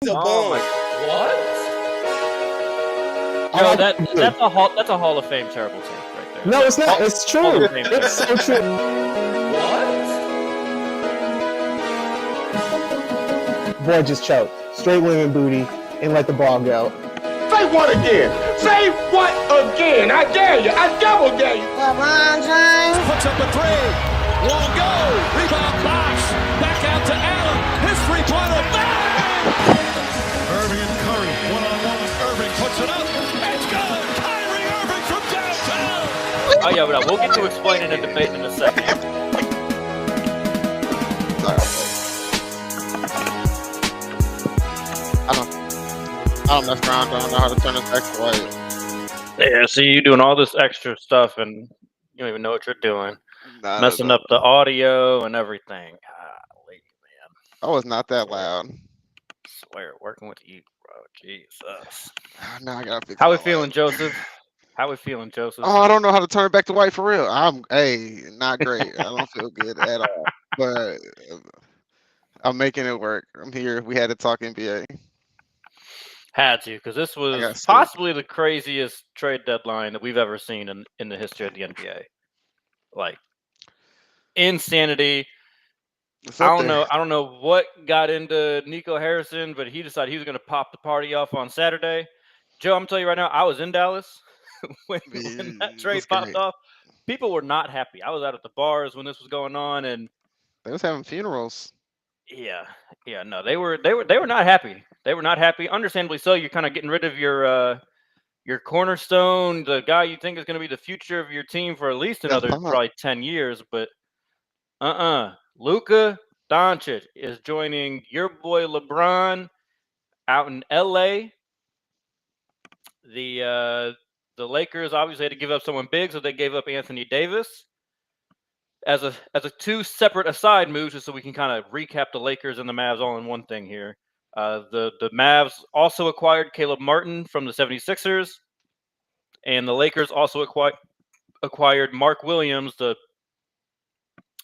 He's a Oh my! bum. What? Yo, that's a Hall of Fame terrible take right there. No, it's not. It's Hall true. of Fame It's so true. Boy just choked. Straight women booty and let the ball go. Say what again? Say what again? I dare you. I double dare you. LeBron James puts up a three. Won't go. Rebound box. Back out to Allen. His three-pointer. Bang! Irving and Curry. One-on-one with Irving. Puts it up. It's good. Kyrie Irving from downtown. Oh yeah, but we'll get to explaining and debating in a second. I don't mess around. I don't know how to turn this back to white. Yeah, see you doing all this extra stuff and you don't even know what you're doing. Messing up the audio and everything. Golly, man. I was not that loud. I swear, working with you, bro. Jesus. Now I gotta fix How we my feeling, life. Joseph? How we feeling, Joseph? Oh, I don't know how to turn it back to white for real. Not great. I don't feel good at all. But I'm making it work. I'm here. We had to talk NBA. Had to, because this was got sick. possibly the craziest trade deadline that we've ever seen in the history of the NBA. Like insanity. It's up I there. don't know what got into Nico Harrison, but he decided he was going to pop the party off on Saturday. Joe, I'm telling you right now, I was in Dallas when that trade popped off. People were not happy. I was out at the bars when this was going on, and They was having funerals. yeah, no, they were not happy. They were not happy. Understandably so. You're kind of getting rid of your cornerstone, the guy you think is going to be the future of your team for at least another probably 10 years. But Luka Doncic is joining your boy LeBron out in LA. The Lakers obviously had to give up someone big, so they gave up Anthony Davis. As a two separate aside moves, just so we can kind of recap the Lakers and the Mavs all in one thing here. The Mavs also acquired Caleb Martin from the 76ers, and the Lakers also acquired Mark Williams, the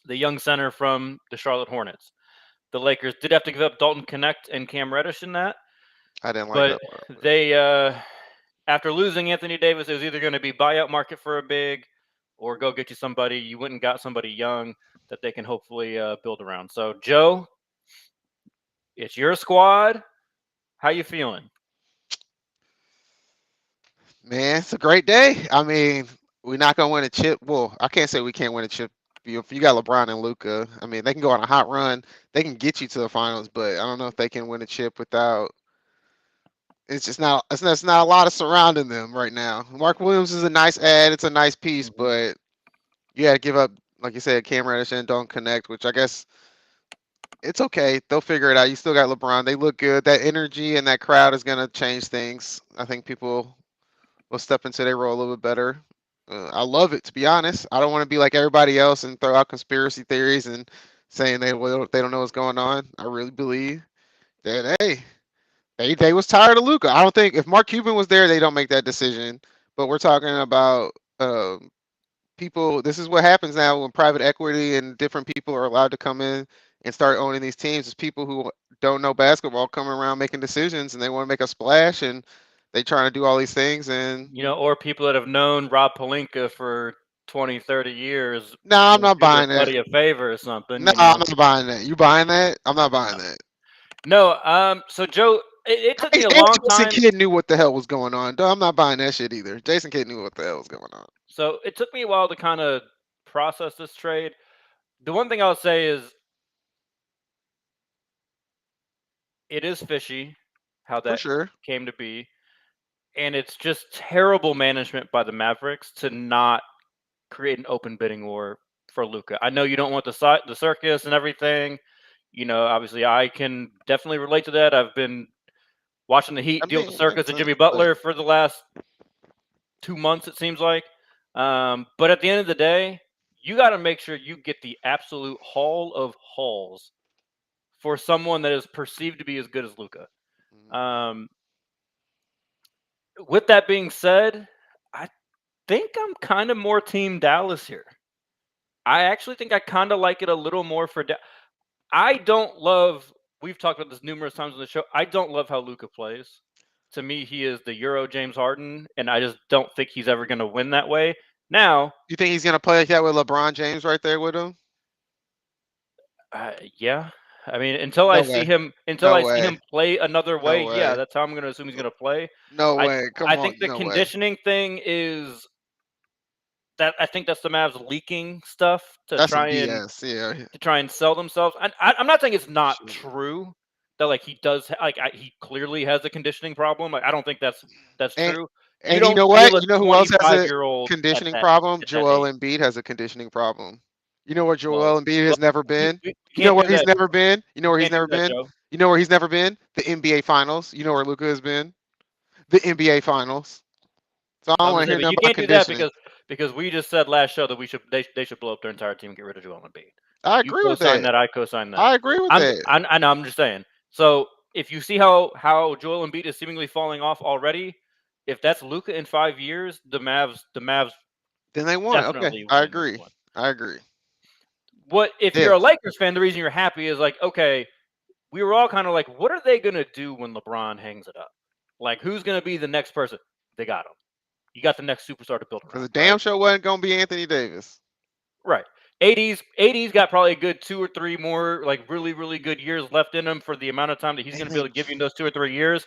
young center from the Charlotte Hornets. The Lakers did have to give up Dalton Knecht and Cam Reddish in that. I didn't like that But part. they, after losing Anthony Davis, it was either going to be buyout market for a big or go get you somebody. You went and got somebody young that they can hopefully build around. So, Joe, it's your squad. How you feeling? Man, it's a great day. I mean, we're not gonna win a chip. Well, I can't say we can't win a chip. If you got LeBron and Luka, I mean, they can go on a hot run. They can get you to the finals, but I don't know if they can win a chip without. It's just not. It's not a lot of surrounding them right now. Mark Williams is a nice add. It's a nice piece, but you got to give up, like you said, Cam Reddish and Dalton Knecht, which I guess it's okay. They'll figure it out. You still got LeBron. They look good. That energy and that crowd is gonna change things. I think people will step into their role a little bit better. I love it, to be honest. I don't want to be like everybody else and throw out conspiracy theories and saying they don't know what's going on. I really believe that they was tired of Luka. I don't think if Mark Cuban was there, they don't make that decision. But we're talking about people. This is what happens now when private equity and different people are allowed to come in and start owning these teams. It's people who don't know basketball coming around making decisions, and they want to make a splash, and they trying to do all these things. And or people that have known Rob Pelinka for 20, 30 years. No, I'm not buying that. Buddy a favor or something. No, I'm not buying that. You buying that? I'm not buying that. No. So Joe, it took me a long time. Jason Kidd knew what the hell was going on. I'm not buying that shit either. Jason Kidd knew what the hell was going on. So it took me a while to kind of process this trade. The one thing I'll say is it is fishy how that came to be. And it's just terrible management by the Mavericks to not create an open bidding war for Luka. I know you don't want the circus and everything. Obviously I can definitely relate to that. I've been watching the Heat deal with the circus and Jimmy Butler for the last 2 months, it seems like. But at the end of the day, you got to make sure you get the absolute haul of hauls for someone that is perceived to be as good as Luka. With that being said, I think I'm kind of more team Dallas here. I actually think I kind of like it a little more for I don't love we've talked about this numerous times on the show. I don't love how Luka plays. To me, he is the Euro James Harden, and I just don't think he's ever going to win that way. Now, you think he's going to play like that with LeBron James right there with him? Yeah. I mean, until I see him play another way, yeah, that's how I'm going to assume he's going to play. No way. Come on. I think the conditioning thing is that I think that's the Mavs leaking stuff to try and sell themselves. I'm not saying it's not true that like he does he clearly has a conditioning problem. Like I don't think that's true. And you know what? You know who else has a conditioning problem? Joel Embiid has a conditioning problem. You know where Joel Embiid has never been? You know where he's never been? You know where he's never been? You know where he's never been? The NBA Finals. You know where Luka has been? The NBA Finals. So I don't want to hear nothing about conditioning. Do that because we just said last show that they should blow up their entire team and get rid of Joel Embiid. I agree with that. I co-sign that. I agree with that. I know. I'm just saying. So if you see how Joel Embiid is seemingly falling off already, if that's Luka in 5 years, the Mavs. Then they won. Okay, I agree. What if you're a Lakers fan? The reason you're happy is like, okay, we were all kind of like, what are they gonna do when LeBron hangs it up? Like, who's gonna be the next person? They got him. You got the next superstar to build around. Because the damn show wasn't gonna be Anthony Davis. Right. 80's got probably a good 2 or 3 more like really, really good years left in him for the amount of time that he's gonna be able to give you in those 2 or 3 years.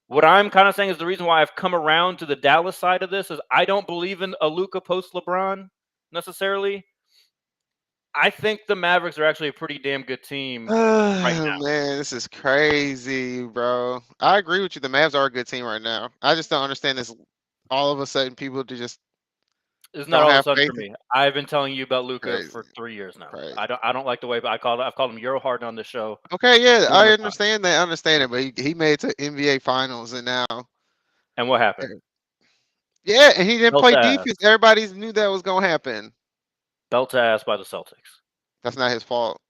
What I'm kind of saying is the reason why I've come around to the Dallas side of this is I don't believe in a Luka post LeBron necessarily. I think the Mavericks are actually a pretty damn good team right now. Man, this is crazy, bro. I agree with you. The Mavs are a good team right now. I just don't understand this. All of a sudden, people just it's not all of a sudden for me. I've been telling you about Luka for 3 years now. Crazy. I don't like the way, but I've called him Euro Harden on the show. Okay, yeah, I understand that. I understand it, but he made it to NBA Finals, and now. And what happened? Yeah, and he didn't play defense. Everybody knew that was gonna happen. Belt to ass by the Celtics. That's not his fault.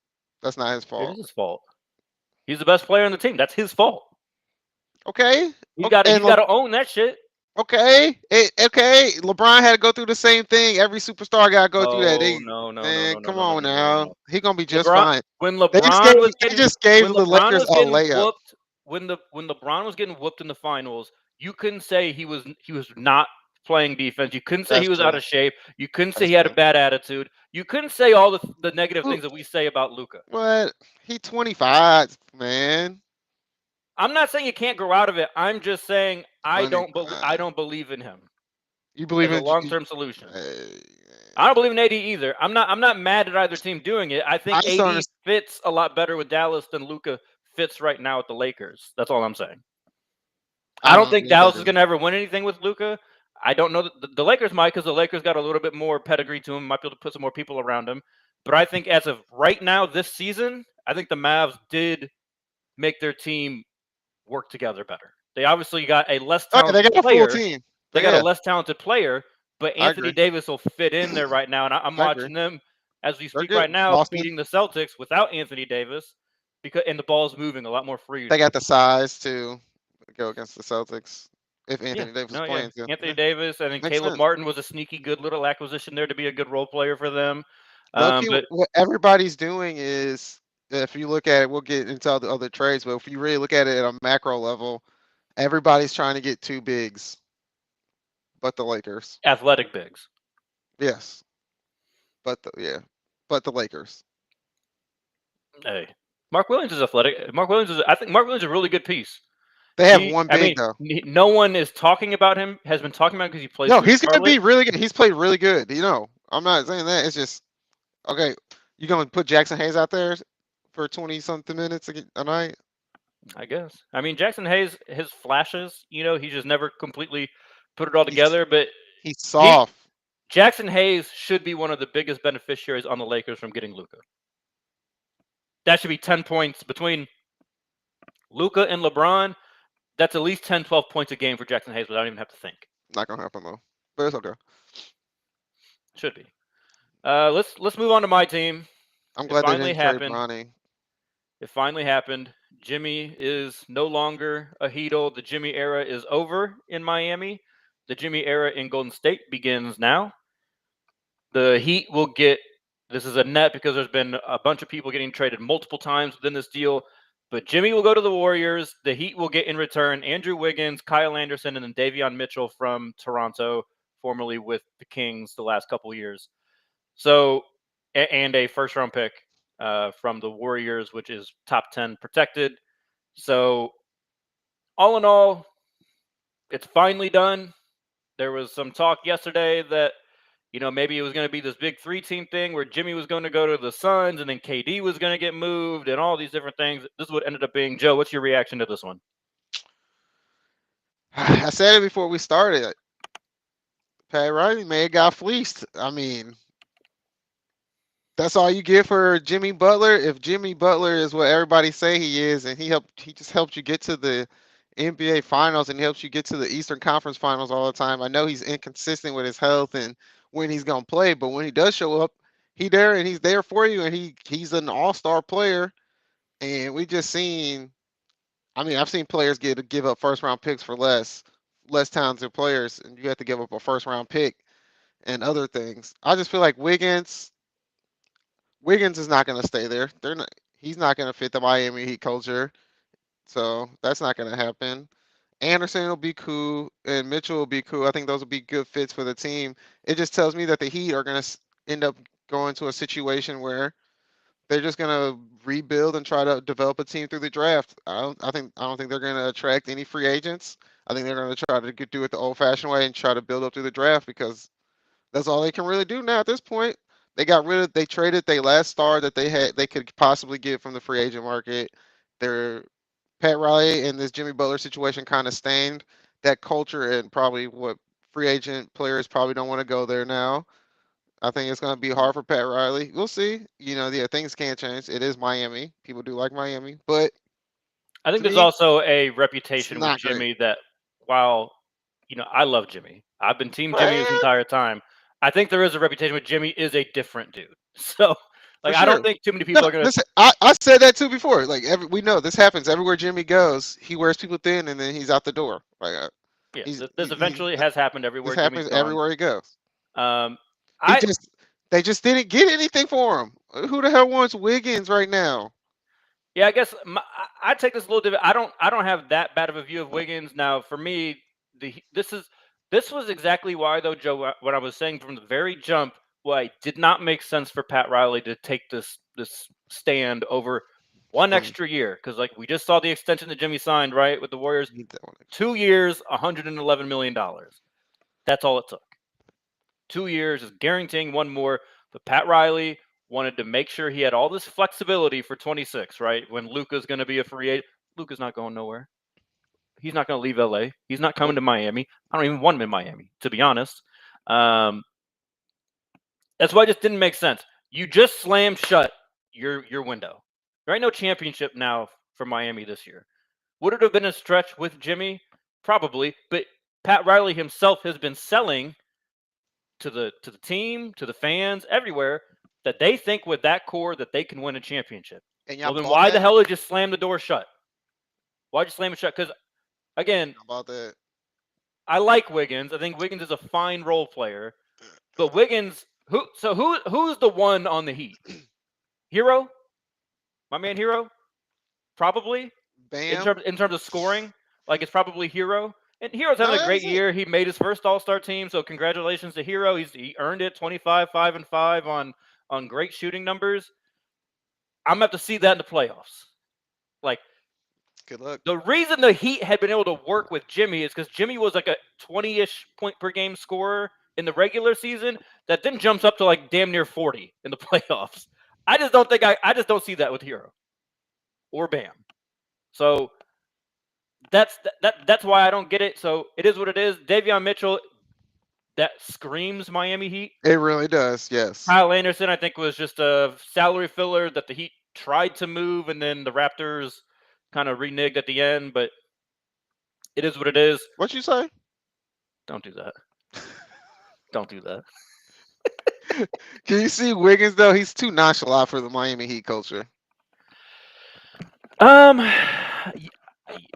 That's not his fault. It is his fault. He's the best player on the team. That's his fault. Okay. You got to own that shit. Okay. Okay. LeBron had to go through the same thing. Every superstar got to go through that. No. Come on now. He's gonna be just fine. When LeBron just gave the Lakers a layup. When LeBron was getting whooped in the finals, you couldn't say he was not playing defense. You couldn't say he was out of shape. You couldn't say he had a bad attitude. You couldn't say all the negative things that we say about Luka. What? He 25, man. I'm not saying you can't grow out of it. I'm just saying I don't believe in him. You believe in a long-term solution? I don't believe in AD either. I'm not mad at either team doing it. I think AD fits a lot better with Dallas than Luka fits right now with the Lakers. That's all I'm saying. I don't think Dallas is going to ever win anything with Luka. I don't know that the Lakers might, because the Lakers got a little bit more pedigree to him, might be able to put some more people around him. But I think as of right now, this season, I think the Mavs did make their team work together better. They obviously got a less talented player. Full team. They got a less talented player, but Anthony Davis will fit in there right now. And I'm watching them as we speak right now, beating the Celtics without Anthony Davis, and the ball's moving a lot more free. They got the size to go against the Celtics. If Anthony Davis is playing. Yeah. Anthony Davis, I think Caleb Martin was a sneaky good little acquisition there to be a good role player for them. But what everybody's doing is, if you look at it, we'll get into all the other trades, but if you really look at it at a macro level, everybody's trying to get 2 bigs, but the Lakers. Athletic bigs. Yes. But the Lakers. Hey, Mark Williams is athletic. I think Mark Williams is a really good piece. They have one big though. No one is talking about him. Has been talking about because he plays. No, he's going to be really good. He's played really good. I'm not saying that. It's just okay. You going to put Jackson Hayes out there for 20-something minutes a night? I guess. I mean, Jackson Hayes, his flashes. He just never completely put it all together. But he's soft. Jackson Hayes should be one of the biggest beneficiaries on the Lakers from getting Luka. That should be 10 points between Luka and LeBron. That's at least 10, 12 points a game for Jackson Hayes without even have to think. Not going to happen, though. But it's okay. Should be. Let's move on to my team. I'm glad they didn't trade Bronny. It finally happened. Jimmy is no longer a Heatle. The Jimmy era is over in Miami. The Jimmy era in Golden State begins now. The Heat will get – this is a net because there's been a bunch of people getting traded multiple times within this deal. But Jimmy will go to the Warriors. The Heat will get in return Andrew Wiggins, Kyle Anderson, and then Davion Mitchell from Toronto, formerly with the Kings the last couple of years. So, and a first-round pick from the Warriors, which is top 10 protected. So, all in all, it's finally done. There was some talk yesterday that, maybe it was going to be this big 3-team thing where Jimmy was going to go to the Suns and then KD was going to get moved and all these different things. This is what ended up being. Joe, what's your reaction to this one? I said it before we started. Pat Riley may have got fleeced. I mean, that's all you get for Jimmy Butler. If Jimmy Butler is what everybody say he is, and he just helped you get to the NBA Finals and he helps you get to the Eastern Conference Finals all the time. I know he's inconsistent with his health and when he's gonna play, but when he does show up, he's there for you, and he's an all-star player. And we just seen, I mean, I've seen players give up first-round picks for less talented players, and you have to give up a first-round pick and other things. I just feel like Wiggins is not going to stay there. He's not going to fit the Miami Heat culture, so that's not going to happen. Anderson will be cool, and Mitchell will be cool. I think those will be good fits for the team. It just tells me that the Heat are going to end up going to a situation where they're just going to rebuild and try to develop a team through the draft. I don't think they're going to attract any free agents. I think they're going to try to do it the old-fashioned way and try to build up through the draft, because that's all they can really do now at this point. They traded their last star that they could possibly get from the free agent market. Pat Riley and this Jimmy Butler situation kind of stained that culture, and probably what free agent players probably don't want to go there now. I think it's going to be hard for Pat Riley. We'll see. Things can't change. It is Miami. People do like Miami, but I think there's also a reputation with Jimmy that, while, I love Jimmy. I've been Team Jimmy this entire time. I think there is a reputation with Jimmy is a different dude. So, I don't think too many people are going to. I said that too before. We know this happens everywhere Jimmy goes. He wears people thin, and then he's out the door. This eventually has happened everywhere. This happens everywhere he goes. They just didn't get anything for him. Who the hell wants Wiggins right now? Yeah, I guess I take this a little different. I don't have that bad of a view of Wiggins. Now, for me, this was exactly why, though, Joe, what I was saying from the very jump, why it did not make sense for Pat Riley to take this stand over one extra year, because we just saw the extension that Jimmy signed, right, with the Warriors. 2 years, $111 million. That's all it took. 2 years is guaranteeing one more, but Pat Riley wanted to make sure he had all this flexibility for 26, right? When Luka's going to be a free agent. Luka's not going nowhere. He's not going to leave LA. He's not coming to Miami. I don't even want him in Miami, to be honest. That's why it just didn't make sense. You just slammed shut your window. There ain't no championship now for Miami this year. Would it have been a stretch with Jimmy? Probably, but Pat Riley himself has been selling to the team, to the fans, everywhere, that they think with that core that they can win a championship. Well, then why the hell did you slam the door shut? Why'd you slam it shut? Because, again, I like Wiggins. I think Wiggins is a fine role player. But Wiggins, who's the one on the Heat? Hero? My man Hero? Probably. Bam. In terms of scoring, it's probably Hero. And Hero's having a great year. He made his first All-Star team, so congratulations to Hero. He earned it, 25, 5 and 5 on great shooting numbers. I'm going to have to see that in the playoffs. Good luck. The reason the Heat had been able to work with Jimmy is because Jimmy was a 20-ish point per game scorer in the regular season that then jumps up to damn near 40 in the playoffs. I just don't see that with Hero or Bam. So that's why I don't get it. So it is what it is. Davion Mitchell, that screams Miami Heat. It really does, yes. Kyle Anderson, I think, was just a salary filler that the Heat tried to move, and then the Raptors kind of reneged at the end, but it is what it is. What you say? Don't do that. Don't do that. Can you see Wiggins, though? He's too nonchalant for the Miami Heat culture.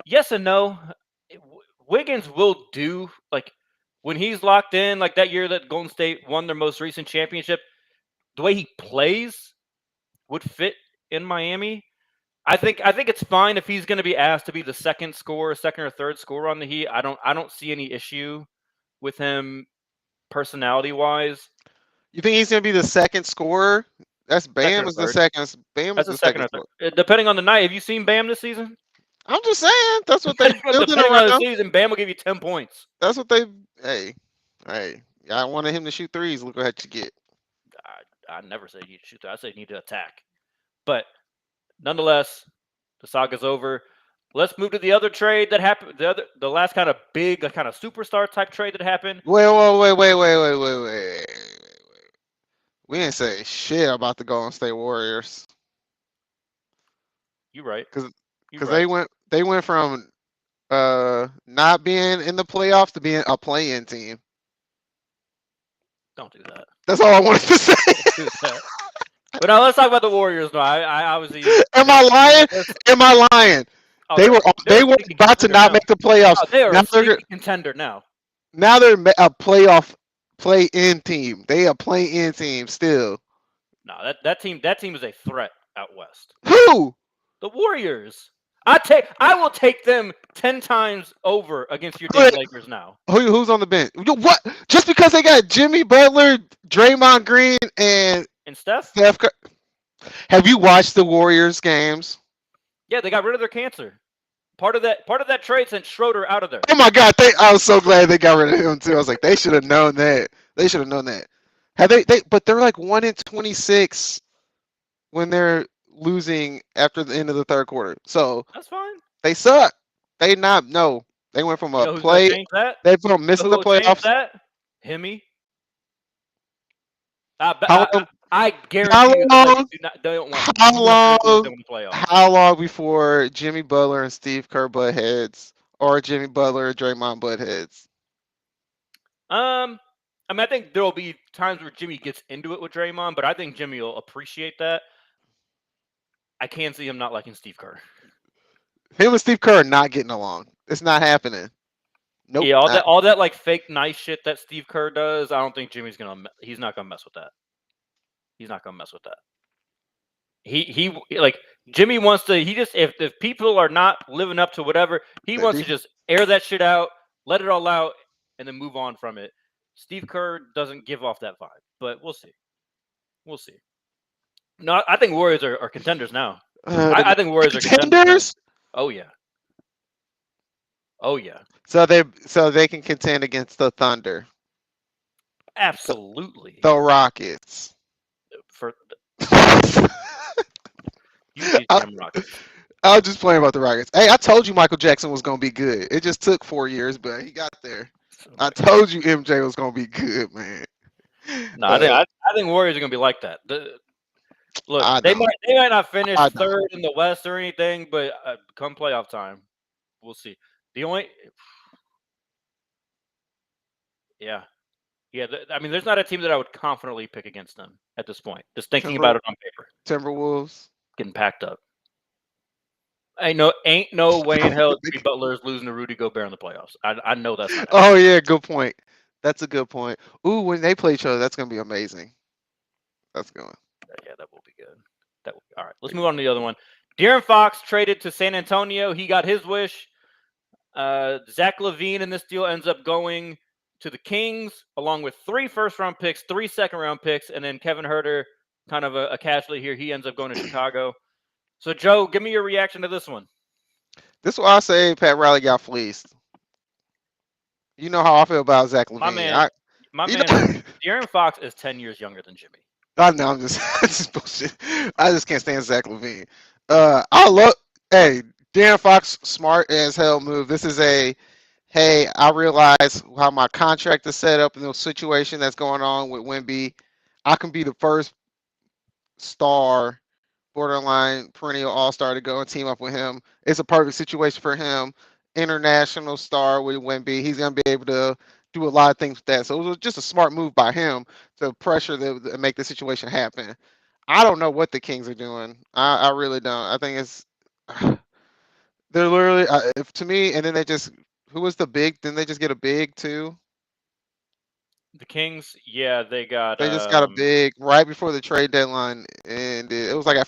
Yes and no. Wiggins will do, when he's locked in, that year that Golden State won their most recent championship, the way he plays would fit in Miami. I think it's fine if he's going to be asked to be the second or third scorer on the Heat. I don't see any issue with him personality wise. You think he's going to be the second scorer? That's Bam is the second. Bam is the second. Depending on the night. Have you seen Bam this season? I'm just saying that's what they building around. On the season, Bam will give you 10 points. That's what they. Hey, I wanted him to shoot threes. Look what you get. I never said you shoot. I said you need to attack. But nonetheless, the saga's over. Let's move to the other trade that happened. The last kind of big, kind of superstar type trade that happened. Wait. We didn't say shit about the Golden State Warriors. You're right. Because they went from not being in the playoffs to being a play-in team. Don't do that. That's all I wanted to say. Do that. But now let's talk about the Warriors. No, I obviously. Am I lying? Am I lying? Oh, they were about to not make the playoffs. Oh, they are a contender now. Now they're a playoff play-in team. They a play-in team still. No, that team is a threat out west. Who? The Warriors. I will take them 10 times over against your damn Lakers now. Who's on the bench? What? Just because they got Jimmy Butler, Draymond Green, and Steph Curry. Have you watched the Warriors games? Yeah, they got rid of their cancer. Part of that trade sent Schroeder out of there. Oh my God! I was so glad they got rid of him too. I was like, they should have known that. They should have known that. Have they? But they're like 1-26 when they're losing after the end of the third quarter. So that's fine. They suck. They went from a play. They from missing the playoffs. That Hemi. I guarantee how long before Jimmy Butler and Steve Kerr butt heads, or Jimmy Butler and Draymond butt heads? I mean, I think there will be times where Jimmy gets into it with Draymond, but I think Jimmy will appreciate that. I can see him not liking Steve Kerr. Him and Steve Kerr are not getting along. It's not happening. Nope. Yeah, all that like fake nice shit that Steve Kerr does, I don't think he's not gonna mess with that. He's not gonna mess with that. He like Jimmy wants to. He just if people are not living up to whatever, he wants to just air that shit out, let it all out, and then move on from it. Steve Kerr doesn't give off that vibe, but we'll see. We'll see. No, I think Warriors are contenders now. I think Warriors are contenders. Oh yeah. Oh yeah. So they can contend against the Thunder. Absolutely. The Rockets. I was just playing about the Rockets. Hey, I told you Michael Jackson was gonna be good. It just took 4 years, but he got there. I told you MJ was gonna be good, man. No, I think Warriors are gonna be like that. Look, they might not finish third in the West or anything, but come playoff time, we'll see. The only, yeah. I mean, there's not a team that I would confidently pick against them at this point. Just thinking about it on paper. Timberwolves getting packed up. Ain't no way in hell Jimmy Butler is losing to Rudy Gobert in the playoffs. I know that's not happening. Oh yeah, good point. That's a good point. Ooh, when they play each other, that's gonna be amazing. That's going. Yeah, that will be good. All right. Let's move on to the other one. De'Aaron Fox traded to San Antonio. He got his wish. Zach LaVine in this deal ends up going to the Kings, along with 3 first-round picks, 3 second-round picks, and then Kevin Huerter, kind of a casualty here. He ends up going to Chicago. So, Joe, give me your reaction to this one. This is why I say Pat Riley got fleeced. You know how I feel about Zach LaVine. My man, De'Aaron Fox is 10 years younger than Jimmy. I know, I'm just bullshit. I just can't stand Zach LaVine. De'Aaron Fox, smart as hell move. This is hey, I realize how my contract is set up in the situation that's going on with Wemby. I can be the first star, borderline perennial all-star to go and team up with him. It's a perfect situation for him. International star with Wemby. He's going to be able to do a lot of things with that. So it was just a smart move by him to pressure to make the situation happen. I don't know what the Kings are doing. I really don't. I think it's they're literally to me. And then they just who was the big? Didn't they just get a big too? The Kings, yeah, they got. They just got a big right before the trade deadline, and it was like at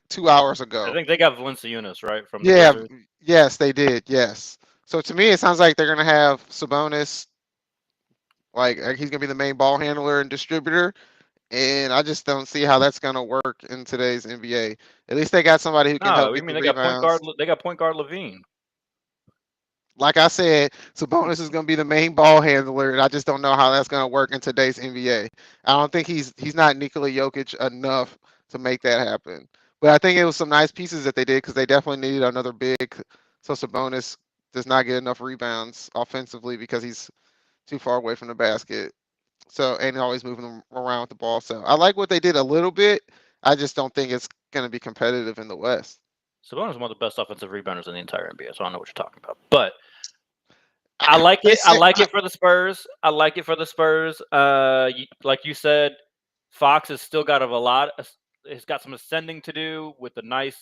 2 hours I ago. think they got Valanciunas, right, from the Yeah, Blazers. yes, they did. Yes. So to me, it sounds like they're gonna have Sabonis, like he's gonna be the main ball handler and distributor, and I just don't see how that's gonna work in today's NBA. At least they got somebody who can help No, I get mean the they got point rebounds. guard. They got point guard Levine. Like I said, Sabonis is going to be the main ball handler, and I just don't know how that's going to work in today's NBA. I don't think he's not Nikola Jokic enough to make that happen. But I think it was some nice pieces that they did because they definitely needed another big. So Sabonis does not get enough rebounds offensively because he's too far away from the basket. So and always moving them around with the ball. So I like what they did a little bit. I just don't think it's going to be competitive in the West. Sabonis is one of the best offensive rebounders in the entire NBA, so I don't know what you're talking about. But I like it. I like it for the Spurs. I like it for the Spurs. Like you said, Fox has still got a lot. He's got some ascending to do with a nice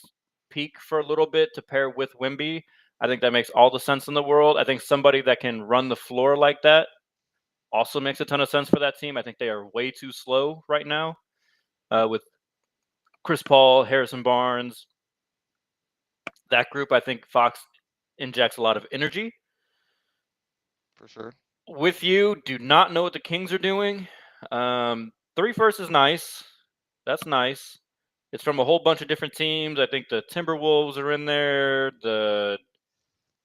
peak for a little bit to pair with Wemby. I think that makes all the sense in the world. I think somebody that can run the floor like that also makes a ton of sense for that team. I think they are way too slow right now with Chris Paul, Harrison Barnes. That group, I think Fox injects a lot of energy. For sure. With you, do not know what the Kings are doing. 3 firsts is nice. That's nice. It's from a whole bunch of different teams. I think the Timberwolves are in there. Let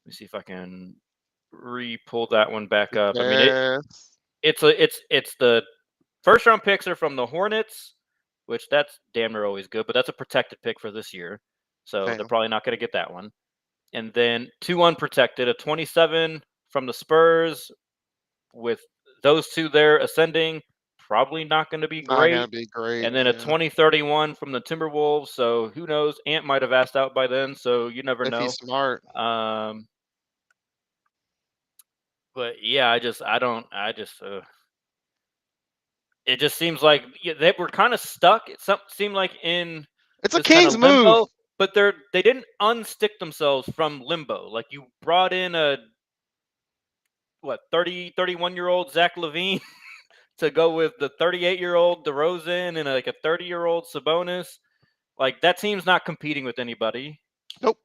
me see if I can re-pull that one back up. I mean, it's the first round picks are from the Hornets, which that's damn near always good, but that's a protected pick for this year. So they're probably not going to get that one. And then 2 unprotected, a 27 from the Spurs with those 2 there ascending, probably not going to be great. Not going to be great. And then a 2031 from the Timberwolves. So who knows? Ant might have asked out by then, so you never know. If he's smart. But yeah, it just seems like they were kind of stuck. It seemed like in it's a Kings move, but they didn't unstick themselves from limbo. Like you brought in a 31-year-old Zach LaVine to go with the 38-year-old DeRozan and like a 30-year-old Sabonis. Like that team's not competing with anybody. Nope.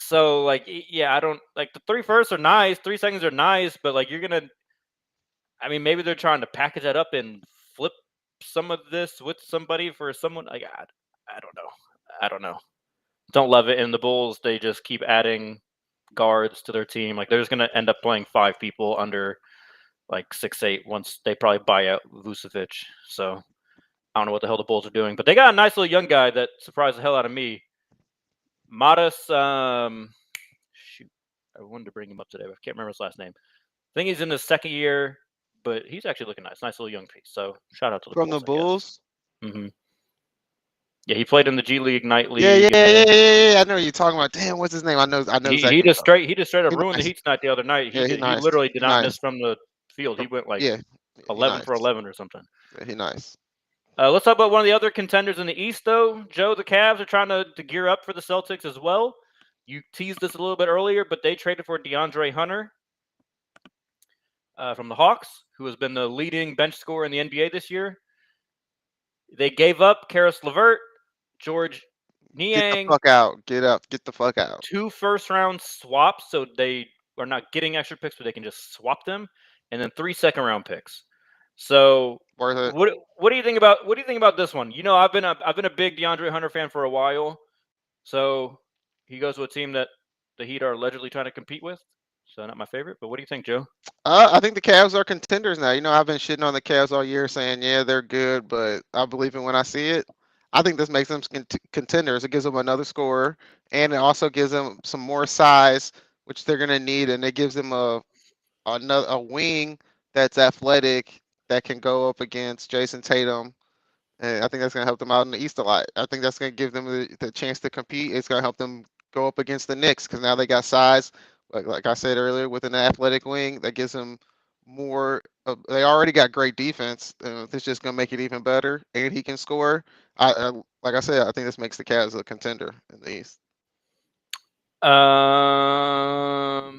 So like, yeah, I don't like the 3 firsts are nice, 3 seconds are nice, but like I mean, maybe they're trying to package that up and flip some of this with somebody for someone. Like I don't know. Don't love it. And the Bulls, they just keep adding guards to their team. Like they're just going to end up playing 5 people under like 6'8" once they probably buy out Vucevic. So I don't know what the hell the Bulls are doing, but they got a nice little young guy that surprised the hell out of me. Modest, shoot, I wanted to bring him up today, but I can't remember his last name. I think he's in his 2nd year, but he's actually looking nice. Nice little young piece. So shout out to the Bulls. From the Bulls? Mm-hmm. Yeah, he played in the G League, Night League. Yeah. I know what you're talking about. Damn, what's his name? I know. He just straight up ruined the Heat tonight the other night. He literally did not miss from the field. He went like 11 for 11 or something. Yeah, he's nice. Let's talk about one of the other contenders in the East, though. Joe, the Cavs are trying to gear up for the Celtics as well. You teased this a little bit earlier, but they traded for DeAndre Hunter from the Hawks, who has been the leading bench scorer in the NBA this year. They gave up Karis LeVert, George Niang. Get the fuck out. Get the fuck out. 2 first-round swaps, so they are not getting extra picks, but they can just swap them, and then 3 second-round picks. So worth it. What do you think about this one? You know, I've been a big DeAndre Hunter fan for a while. So he goes to a team that the Heat are allegedly trying to compete with. So not my favorite, but what do you think, Joe? I think the Cavs are contenders now. You know, I've been shitting on the Cavs all year, saying they're good, but I believe it when I see it. I think this makes them contenders. It gives them another scorer, and it also gives them some more size, which they're gonna need, and it gives them a wing that's athletic that can go up against Jason Tatum. And I think that's going to help them out in the East a lot. I think that's going to give them the chance to compete. It's going to help them go up against the Knicks because now they got size. Like I said earlier, with an athletic wing that gives them more. They already got great defense. It's just going to make it even better. And he can score. Like I said, I think this makes the Cavs a contender in the East. I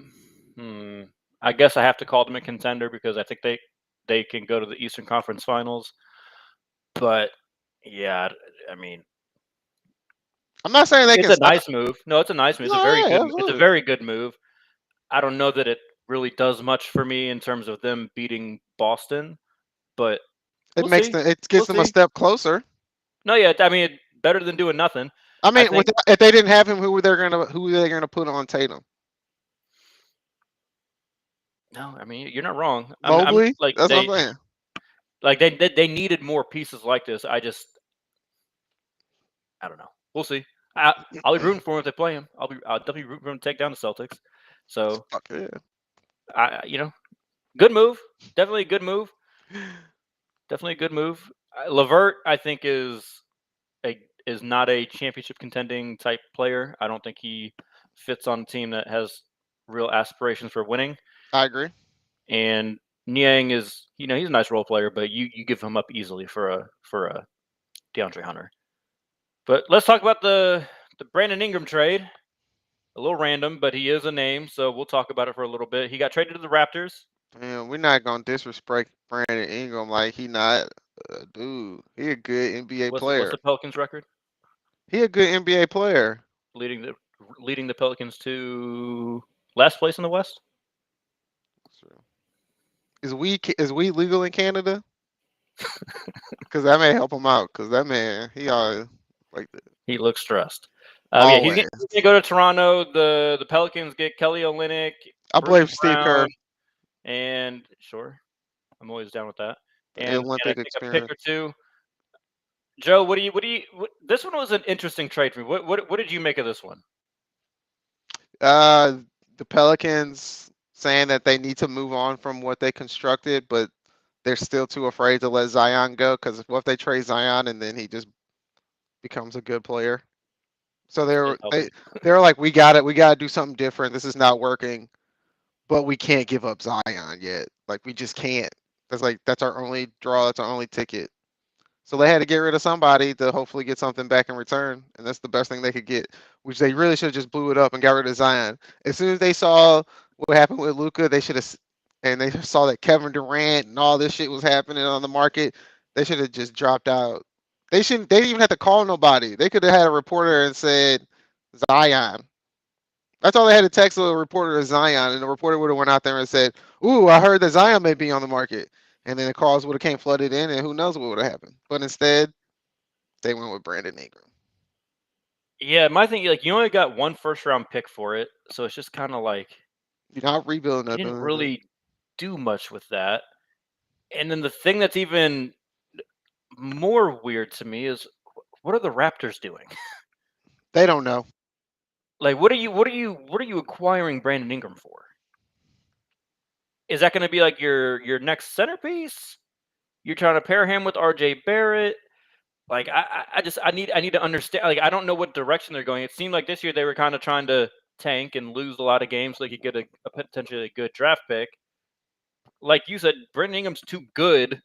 guess I have to call them a contender because I think they can go to the Eastern Conference Finals. But yeah, I mean, I'm not saying it's a nice move. No, it's a nice move. It's a very good. Absolutely. It's a very good move. I don't know that it really does much for me in terms of them beating Boston, but it gets them a step closer. No, yeah, I mean, better than doing nothing. I mean, if they didn't have him, who were they gonna put on Tatum? No, I mean, you're not wrong. Mobley, that's what I'm saying. Like they needed more pieces like this. I don't know. We'll see. I'll be rooting for them if they play him. I'll definitely rooting for them to take down the Celtics. So, yeah. Good move. Definitely a good move. Definitely a good move. LeVert, I think, is not a championship contending type player. I don't think he fits on a team that has real aspirations for winning. I agree. And Niang is, he's a nice role player, but you give him up easily for a DeAndre Hunter. But let's talk about the Brandon Ingram trade. A little random, but he is a name, so we'll talk about it for a little bit. He got traded to the Raptors. Man, we're not gonna disrespect Brandon Ingram like he not dude. He a good NBA player. What's the Pelicans record? He a good NBA player. Leading the Pelicans to last place in the West. Is weed legal in Canada? Because that may help him out. Because that man, he always like that. He looks stressed. Yeah, he's gonna go to Toronto. The Pelicans get Kelly Olynyk. I blame Steve Kerr. And sure, I'm always down with that. And Olympic experience. A pick or two. Joe, what do you? This one was an interesting trade for me. What did you make of this one? The Pelicans saying that they need to move on from what they constructed, but they're still too afraid to let Zion go. Because what if they trade Zion and then he just becomes a good player? So they're like, we got it. We got to do something different. This is not working, but we can't give up Zion yet. Like, we just can't. That's our only draw. That's our only ticket. So they had to get rid of somebody to hopefully get something back in return, and that's the best thing they could get. Which they really should have just blew it up and got rid of Zion. As soon as they saw what happened with Luka, they should have, and they saw that Kevin Durant and all this shit was happening on the market. They should have just dropped out. They didn't even have to call nobody. They could have had a reporter and said Zion. That's all they had to text a reporter is Zion, and the reporter would have went out there and said, "Ooh, I heard that Zion may be on the market," and then the calls would have came flooded in, and who knows what would have happened. But instead, they went with Brandon Ingram. Yeah, my thing, you only got one first-round pick for it, so it's just kind of like you're not rebuilding nothing. You didn't really do much with that. And then the thing that's even more weird to me is, what are the Raptors doing? They don't know. Like, what are you acquiring Brandon Ingram for? Is that going to be like your next centerpiece? You're trying to pair him with RJ Barrett? Like, I need to understand. Like, I don't know what direction they're going. It seemed like this year they were kind of trying to tank and lose a lot of games so they could get a potentially good draft pick. Like you said, Brandon Ingram's too good.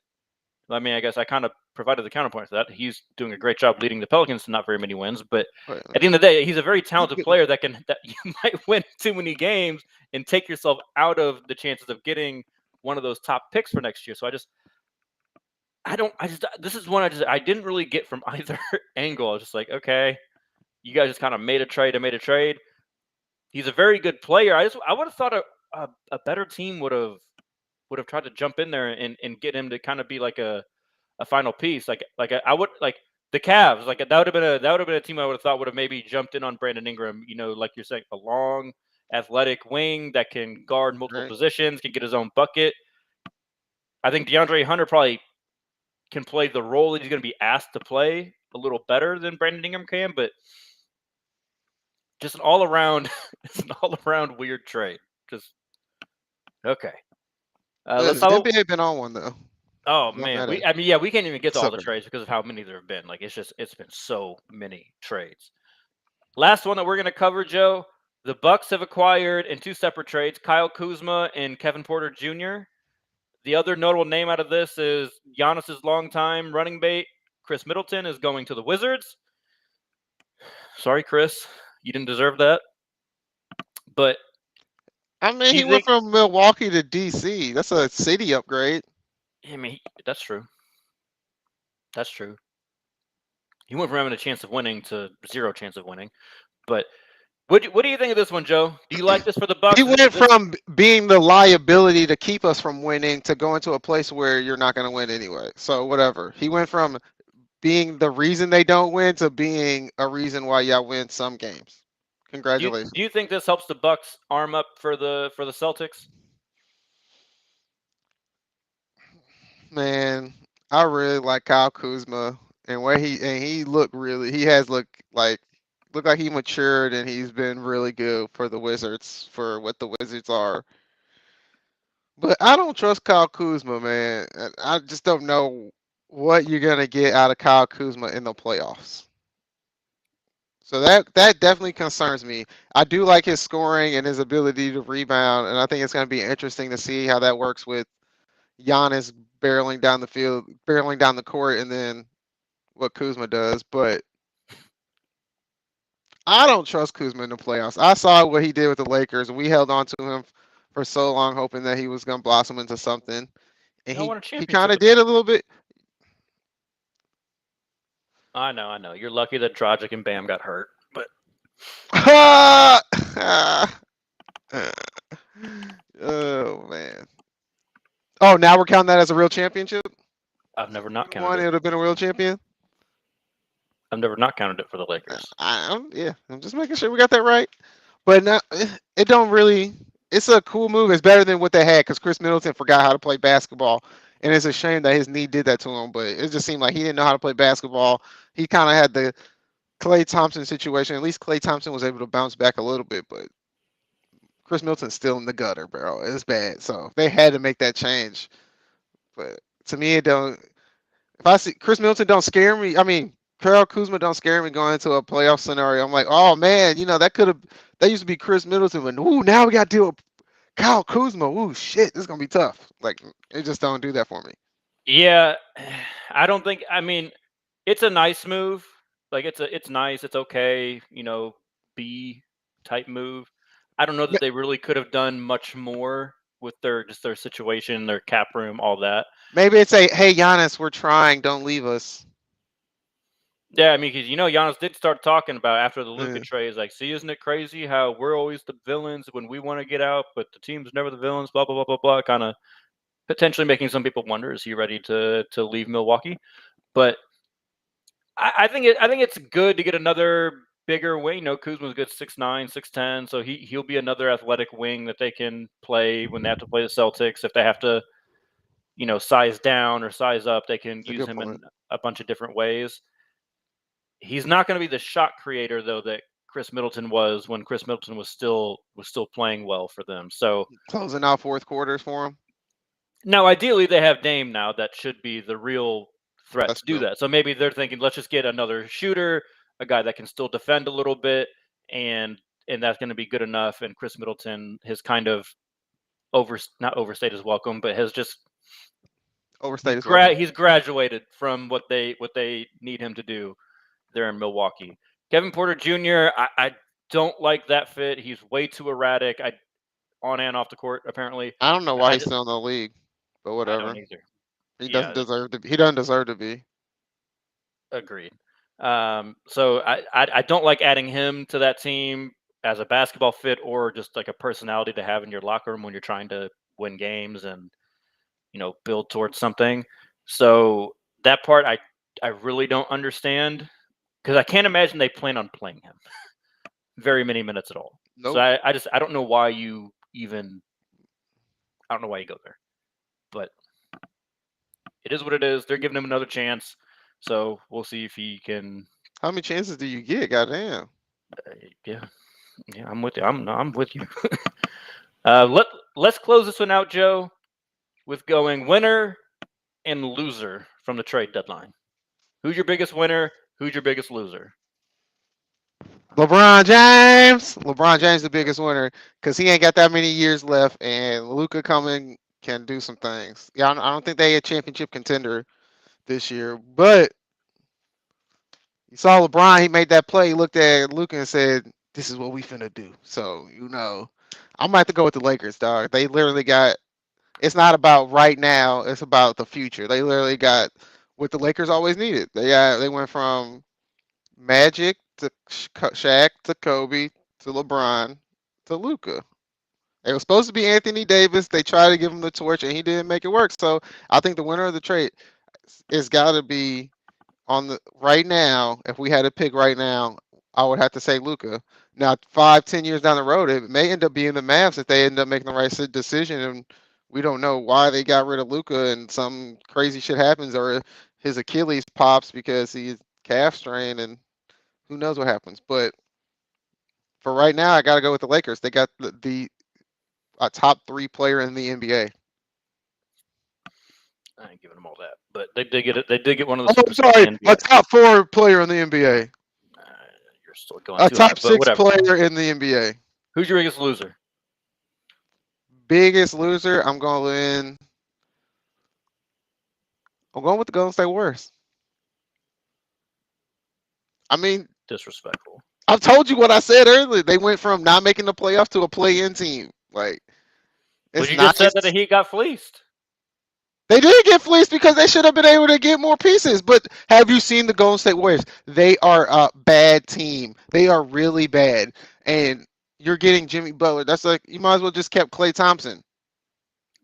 I mean, I guess I kind of provided the counterpoint to that. He's doing a great job leading the Pelicans to not very many wins, but at the end of the day, he's a very talented player that you might win too many games and take yourself out of the chances of getting one of those top picks for next year. So this is one I didn't really get from either angle. I was just like, okay, you guys just kind of made a trade. He's a very good player. I would have thought a better team would have tried to jump in there and get him to kind of be like a final piece. I would like the Cavs. Like that would have been a team I would have thought would have maybe jumped in on Brandon Ingram. Like you're saying, a long, athletic wing that can guard multiple positions, can get his own bucket. I think DeAndre Hunter probably can play the role that he's going to be asked to play a little better than Brandon Ingram can, but just an all around weird trade. Just okay. NBA been on one though. Oh man, we can't even get to all the trades because of how many there have been. Like it's been so many trades. Last one that we're gonna cover, Joe. The Bucks have acquired in two separate trades Kyle Kuzma and Kevin Porter Jr. The other notable name out of this is Giannis's longtime running mate, Chris Middleton, is going to the Wizards. Sorry, Chris, you didn't deserve that. But I mean, he went from Milwaukee to DC. That's a city upgrade. I mean, that's true. That's true. He went from having a chance of winning to zero chance of winning. But what do you think of this one, Joe? Do you like this for the Bucks? He went from being the liability to keep us from winning to going to a place where you're not going to win anyway. So whatever. He went from being the reason they don't win to being a reason why y'all win some games. Congratulations. Do you think this helps the Bucks arm up for the Celtics? Man, I really like Kyle Kuzma and where he looked like he matured and he's been really good for the Wizards for what the Wizards are. But I don't trust Kyle Kuzma, man. I just don't know what you're gonna get out of Kyle Kuzma in the playoffs. So that definitely concerns me. I do like his scoring and his ability to rebound, and I think it's going to be interesting to see how that works with Giannis barreling down the court, and then what Kuzma does. But I don't trust Kuzma in the playoffs. I saw what he did with the Lakers, and we held on to him for so long, hoping that he was going to blossom into something. And he kind of did a little bit. I know. You're lucky that Dragic and Bam got hurt, but oh man. Oh, now we're counting that as a real championship? I've never not counted it. It would have been a real champion? I've never not counted it for the Lakers. I'm just making sure we got that right. But now it don't really. It's a cool move. It's better than what they had because Chris Middleton forgot how to play basketball. And it's a shame that his knee did that to him, but it just seemed like he didn't know how to play basketball. He kind of had the Klay Thompson situation. At least Klay Thompson was able to bounce back a little bit, but Chris Middleton's still in the gutter, bro. It's bad. So they had to make that change. But to me, it don't. If I see Chris Middleton, don't scare me. I mean, Kyle Kuzma don't scare me going into a playoff scenario. I'm like, oh man, that used to be Chris Middleton, but now we got to deal with Kyle Kuzma. Ooh, shit, this is gonna be tough. Like, it just don't do that for me. Yeah, I don't think. I mean, it's a nice move. Like, it's nice. It's okay. B type move. I don't know that they really could have done much more with their situation, their cap room, all that. Maybe it's hey Giannis, we're trying. Don't leave us. Yeah, I mean, because Giannis did start talking about after the Luka trade. He's like, see, isn't it crazy how we're always the villains when we want to get out, but the team's never the villains, blah, blah, blah, blah, blah, kind of potentially making some people wonder, is he ready to leave Milwaukee? But I think it's good to get another bigger wing. Kuzma's good 6'9", 6'10", so he'll be another athletic wing that they can play when they have to play the Celtics. If they have to, size down or size up, they can use him in a bunch of different ways. He's not going to be the shot creator though that Chris Middleton was when Chris Middleton was still playing well for them. So closing out fourth quarters for him. Now, ideally, they have Dame now that should be the real threat to do that. So maybe they're thinking, let's just get another shooter, a guy that can still defend a little bit, and that's going to be good enough. And Chris Middleton has kind of not overstayed his welcome, but has just overstayed his welcome. He's graduated from what they need him to do there in Milwaukee. Kevin Porter Jr., I don't like that fit. He's way too erratic. On and off the court, apparently. I don't know why he's still in the league, but whatever. He doesn't deserve to. He doesn't deserve to be. Agreed. So I don't like adding him to that team as a basketball fit or just like a personality to have in your locker room when you're trying to win games and build towards something. So that part I really don't understand. Because I can't imagine they plan on playing him very many minutes at all. Nope. So I don't know why you even. I don't know why you go there, but it is what it is. They're giving him another chance, so we'll see if he can. How many chances do you get? Goddamn. Yeah, I'm with you. I'm with you. Let's close this one out, Joe, with going winner and loser from the trade deadline. Who's your biggest winner? Who's your biggest loser? LeBron James. LeBron James the biggest winner because he ain't got that many years left, and Luka coming can do some things. Yeah, I don't think they a championship contender this year, but you saw LeBron. He made that play. He looked at Luka and said, "This is what we finna do." So I might have to go with the Lakers, dog. They literally got It's not about right now. It's about the future. They literally got what the Lakers always needed. They went from Magic to Shaq to Kobe to LeBron to Luka. It was supposed to be Anthony Davis. They tried to give him the torch, and he didn't make it work. So I think the winner of the trade is got to be on the right now. If we had to pick right now, I would have to say Luka. Now, 5-10 years down the road, it may end up being the Mavs if they end up making the right decision, and we don't know why they got rid of Luka, and some crazy shit happens, or his Achilles pops because he's calf strain, and who knows what happens. But for right now, I got to go with the Lakers. They got the top 3 player in the NBA. I ain't giving them all that, but they did get it. They did get one of the. Oh, sorry, a top 4 player in the NBA. You're still going. A top 6 player in the NBA. Who's your biggest loser? Biggest loser, I'm going with the Golden State Warriors. I mean, disrespectful. I've told you what I said earlier. They went from not making the playoffs to a play-in team. Like, it's you just said that the Heat got fleeced. They did get fleeced because they should have been able to get more pieces. But have you seen the Golden State Warriors? They are a bad team. They are really bad. And you're getting Jimmy Butler. That's like, you might as well just kept Klay Thompson.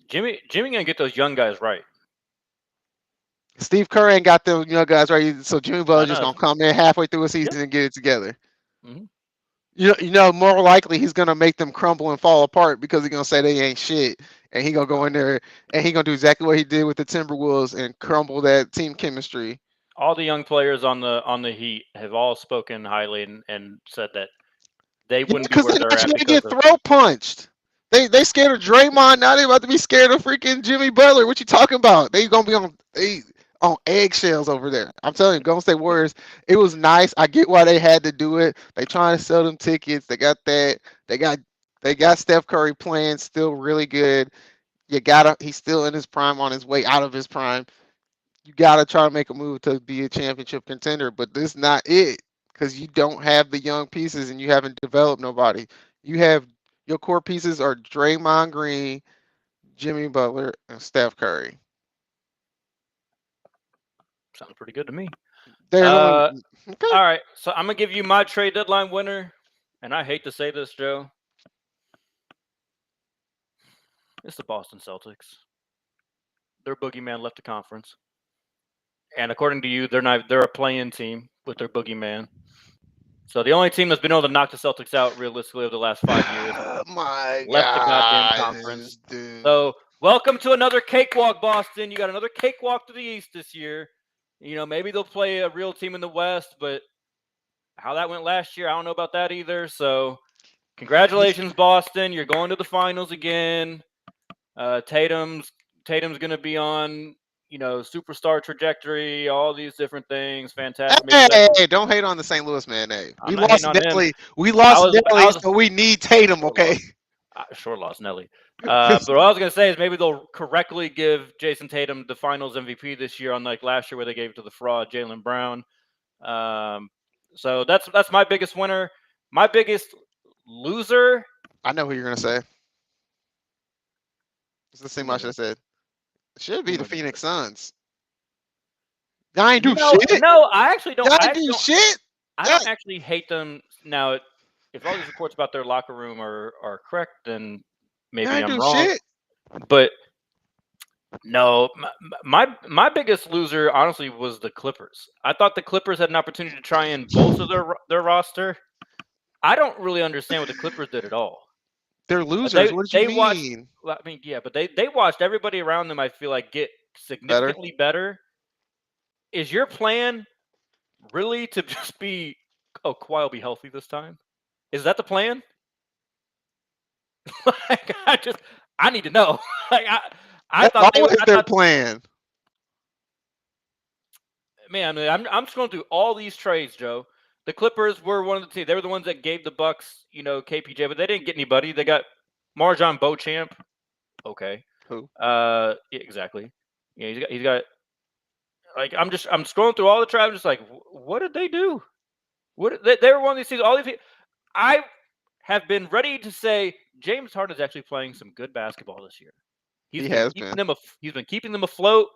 Jimmy gonna get those young guys right. Steve Kerr ain't got them young guys right. So Jimmy Butler just gonna come in halfway through a season and get it together. Mm-hmm. You know, more likely he's gonna make them crumble and fall apart because he's gonna say they ain't shit, and he gonna go in there and he gonna do exactly what he did with the Timberwolves and crumble that team chemistry. All the young players on the Heat have all spoken highly and said that they wouldn't be where they're at because get throat punched. They scared of Draymond. Now they about to be scared of freaking Jimmy Butler. What you talking about? They gonna be on eggshells over there. I'm telling you, Golden State Warriors, it was nice. I get why they had to do it. They trying to sell them tickets. They got that. They got Steph Curry playing still really good. He's still in his prime, on his way out of his prime. You gotta try to make a move to be a championship contender, but this is not it because you don't have the young pieces and you haven't developed nobody. You have your core pieces are Draymond Green, Jimmy Butler, and Steph Curry. Sounds pretty good to me. Okay. All right, so I'm gonna give you my trade deadline winner, and I hate to say this, Joe. It's the Boston Celtics. Their boogeyman left the conference, and according to you, they're a play-in team with their boogeyman. So the only team that's been able to knock the Celtics out realistically over the last 5 years left the goddamn conference. Dude. So welcome to another cakewalk, Boston. You got another cakewalk to the East this year. You know, maybe they'll play a real team in the West, but how that went last year, I don't know about that either. So congratulations, Boston. You're going to the finals again. Tatum's going to be on, superstar trajectory, all these different things. Fantastic. Hey, don't hate on the St. Louis man. Hey, we lost Nelly. So we need Tatum, okay? I sure lost Nelly. But what I was going to say is maybe they'll correctly give Jason Tatum the finals MVP this year, unlike last year where they gave it to the fraud, Jaylen Brown. So that's my biggest winner. My biggest loser. I know who you're going to say. It's the same I should have said. It should be the Phoenix Suns. Y'all ain't do shit. No, I actually don't. Y'all ain't do shit. I don't actually hate them. Now, if all these reports about their locker room are correct, then maybe I'm wrong. Shit. But no, my biggest loser, honestly, was the Clippers. I thought the Clippers had an opportunity to try and bolster their roster. I don't really understand what the Clippers did at all. They're losers. What do you mean? But they watched everybody around them, I feel like, get significantly better. Is your plan really to just be, Kawhi will be healthy this time? Is that the plan? I need to know. I thought their plan. Man, I'm just going through all these trades, Joe. The Clippers were one of the teams. They were the ones that gave the Bucks, KPJ, but they didn't get anybody. They got Marjon Beauchamp. Okay. Who? Yeah, exactly. Yeah, he's got. Like I'm scrolling through all the trades, just like, what did they do? They were one of these teams. All these people, I have been ready to say James Harden is actually playing some good basketball this year. He's been keeping them afloat,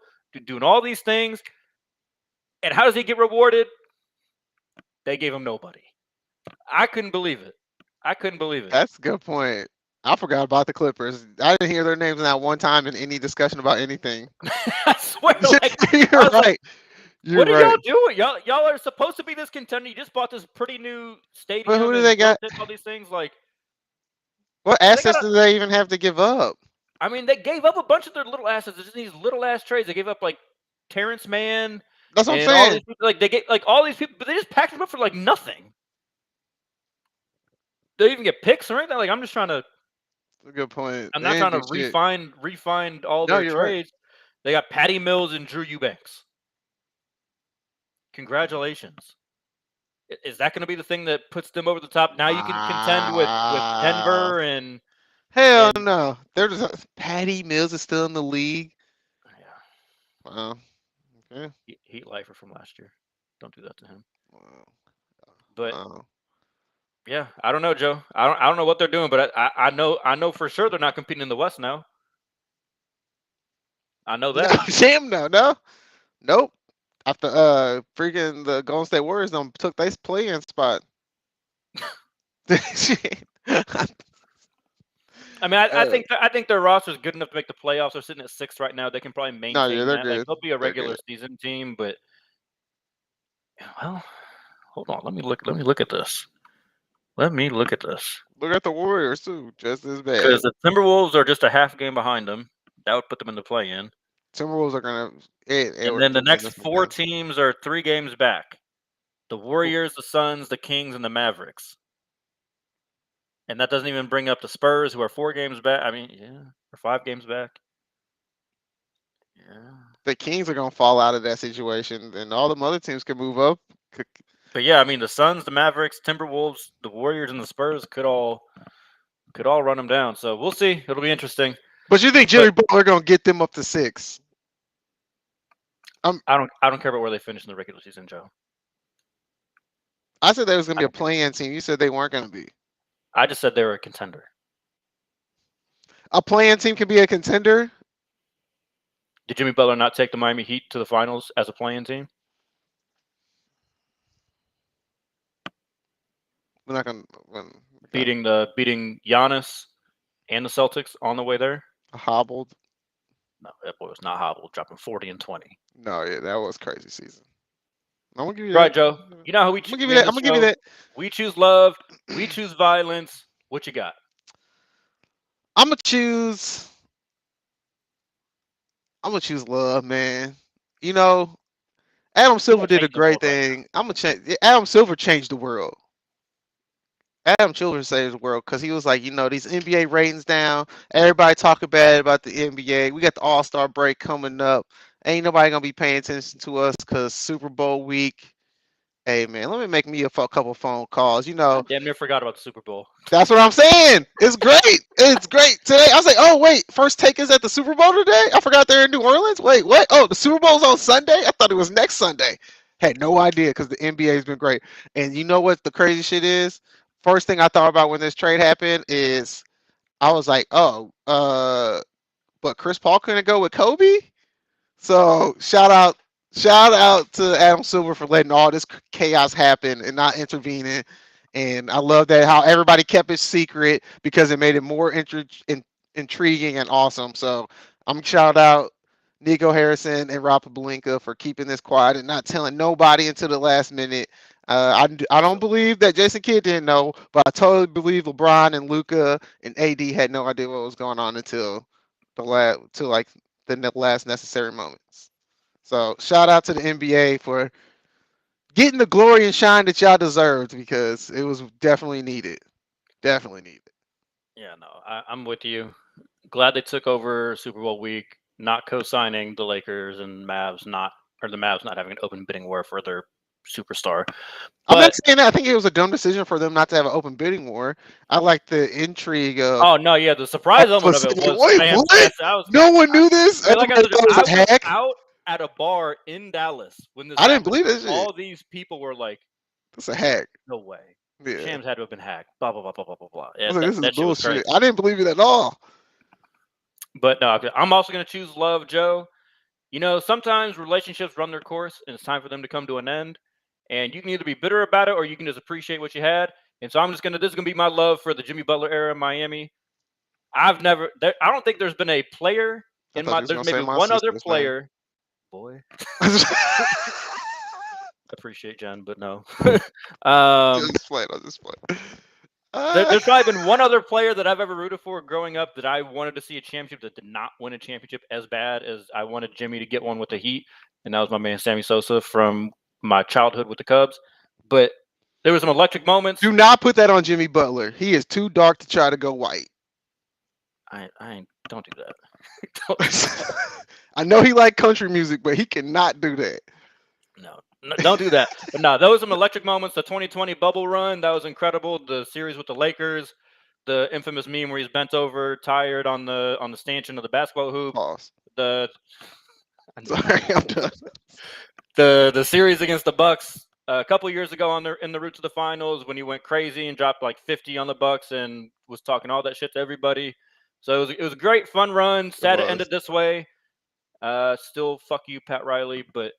doing all these things. And how does he get rewarded? They gave him nobody. I couldn't believe it. That's a good point. I forgot about the Clippers. I didn't hear their names not one time in any discussion about anything. I swear. You're right. What are y'all doing? Y'all are supposed to be this contender. You just bought this pretty new stadium. But who do they got? All these things like. What assets do they even have to give up? I mean, they gave up a bunch of their little assets. There's these little ass trades. They gave up like Terrence Mann. That's what I'm saying. People, like they get like all these people, but they just packed them up for like nothing. They even get picks or anything. Like I'm just trying to. That's a good point. I'm not trying to refine all their trades. Right. They got Patty Mills and Drew Eubanks. Congratulations. Is that going to be the thing that puts them over the top? Now you can contend with Denver and. Hell no. They're just, Patty Mills is still in the league. Yeah. Wow. Okay. Heat lifer from last year. Don't do that to him. Wow. But yeah, I don't know, Joe. I don't know what they're doing, but I know for sure they're not competing in the West now. I know that. Damn no. Nope. After freaking the Golden State Warriors took their play-in spot. I mean, I think their roster is good enough to make the playoffs. They're sitting at 6th right now. They can probably maintain that. Like, they'll be a regular season team, but well, hold on. Let me look at this. Look at the Warriors too, just as bad. Because the Timberwolves are just a half game behind them. That would put them in the play-in. Timberwolves are gonna. And then the next 4 teams are 3 games back: the Warriors, the Suns, the Kings, and the Mavericks. And that doesn't even bring up the Spurs, who are 4 games back. I mean, or 5 games back. Yeah. The Kings are gonna fall out of that situation, and all the other teams can move up. But yeah, I mean, the Suns, the Mavericks, Timberwolves, the Warriors, and the Spurs could all run them down. So we'll see. It'll be interesting. But you think Jimmy Butler gonna get them up to 6? I don't care about where they finish in the regular season, Joe. I said there was gonna be a play-in team. You said they weren't gonna be. I just said they were a contender. A play-in team can be a contender? Did Jimmy Butler not take the Miami Heat to the finals as a play-in team? We're not gonna beating Giannis and the Celtics on the way there. Hobbled. No, that boy was not hobbled, dropping 40 and 20. No, yeah, that was crazy season. I'm gonna give you right, that. Joe. You know how we choose. I'm gonna give you that. We choose love. We choose violence. What you got? I'm gonna choose love, man. You know, Adam Silver did a great thing. I'm gonna change. Adam Silver changed the world. Adam Silver saved the world because he was like, you know, these NBA ratings down. Everybody talking bad about the NBA. We got the All-Star break coming up. Ain't nobody gonna be paying attention to us because Super Bowl week. Hey man, let me make me a couple phone calls. You know, damn near forgot about the Super Bowl. That's what I'm saying. It's great. It's great today. I was like, oh wait, first take is at the Super Bowl today. I forgot they're in New Orleans. Wait, what? Oh, the Super Bowl's on Sunday. I thought it was next Sunday. Had no idea because the NBA has been great. And you know what the crazy shit is? First thing I thought about when this trade happened is I was like, oh, but Chris Paul couldn't go with Kobe. So shout out to Adam Silver for letting all this chaos happen and not intervening. And I love that how everybody kept it secret because it made it more intriguing and awesome. So I'm shout out Nico Harrison and Rob Pelinka for keeping this quiet and not telling nobody until the last minute. I don't believe that Jason Kidd didn't know, but I totally believe LeBron and Luka and AD had no idea what was going on until the last necessary moments. So shout out to the NBA for getting the glory and shine that y'all deserved because it was definitely needed. Definitely needed. Yeah, no, I'm with you. Glad they took over Super Bowl week, not co-signing the Lakers and the Mavs not having an open bidding war for their superstar. I'm not saying that. I think it was a dumb decision for them not to have an open bidding war. I like the intrigue of. Oh no, yeah, the surprise element of it was. Wait, what? No one knew this. I was out at a bar in Dallas when this. I didn't believe this. All these people were like, "It's a hack." No way. Yeah. Shams had to have been hacked. Blah blah blah blah blah blah. Yeah, this is bullshit. I didn't believe it at all. But no, I'm also going to choose love, Joe. You know, sometimes relationships run their course and it's time for them to come to an end. And you can either be bitter about it or you can just appreciate what you had. And so this is going to be my love for the Jimmy Butler era in Miami. I don't think there's been a player there's maybe one other player. Boy. Appreciate Jen, but no. Just play. There's probably been one other player that I've ever rooted for growing up that I wanted to see a championship that did not win a championship as bad as I wanted Jimmy to get one with the Heat, and that was my man Sammy Sosa from my childhood with the Cubs. But there were some electric moments. Do not put that on Jimmy Butler. He is too dark to try to go white. Don't do that. I know he liked country music, but he cannot do that. No, don't do that. But no, those are some electric moments. The 2020 bubble run, that was incredible. The series with the Lakers, the infamous meme where he's bent over, tired on the stanchion of the basketball hoop. Pause. Sorry, I'm done. The series against the Bucks a couple years ago in the route to the finals when he went crazy and dropped like 50 on the Bucks and was talking all that shit to everybody. So it was a great fun run. Sad it ended this way. Still fuck you, Pat Riley, but